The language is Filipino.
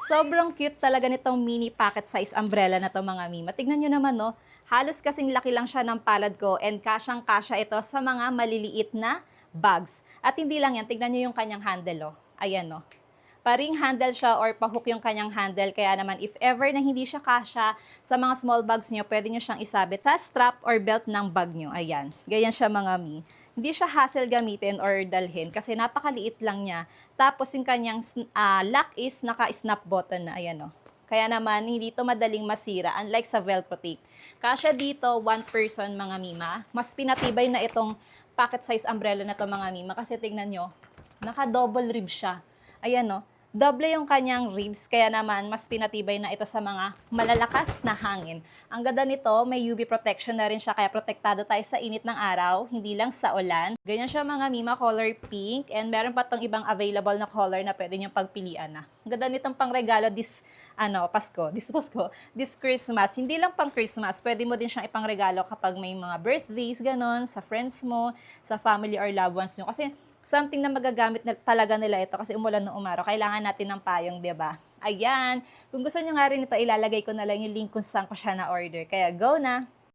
Sobrang cute talaga nitong mini pocket size umbrella na to mga mima. Tignan nyo naman, no? Halos kasing laki lang siya ng palad ko and kasyang-kasya ito sa mga maliliit na bags. At hindi lang yan, tignan nyo yung kanyang handle, oh. Ayan, no? Paring handle siya or pahook yung kanyang handle. Kaya naman, if ever na hindi siya kasya sa mga small bags nyo, pwede nyo siyang isabit sa strap or belt ng bag nyo. Ayan. Ganyan siya mga mi. Hindi siya hassle gamitin or dalhin kasi napakaliit lang niya. Tapos yung kanyang lock is naka-snap button na. Ayan o. Kaya naman, hindi ito madaling masira, unlike sa Velcro tape. Kasya dito, one person mga mima. Mas pinatibay na itong pocket size umbrella na to mga mima kasi tingnan nyo, naka-double rib siya. Ayan o. Doble yung kanyang ribs, kaya naman mas pinatibay na ito sa mga malalakas na hangin. Ang ganda nito, may UV protection na rin siya, kaya protektado tayo sa init ng araw, hindi lang sa ulan. Ganyan siya mga mima, color pink, and meron pa tong ibang available na color na pwede nyo pagpilian na. Ang ganda nitong pangregalo this Christmas. Hindi lang pang Christmas, pwede mo din siyang ipangregalo kapag may mga birthdays, ganon, sa friends mo, sa family or loved ones nyo. Kasi something na magagamit na talaga nila ito kasi umulan noong umaraw. Kailangan natin ng payong, diba? Ayan. Kung gusto nyo nga rin ito, ilalagay ko na lang yung link kung saan ko siya na-order. Kaya go na!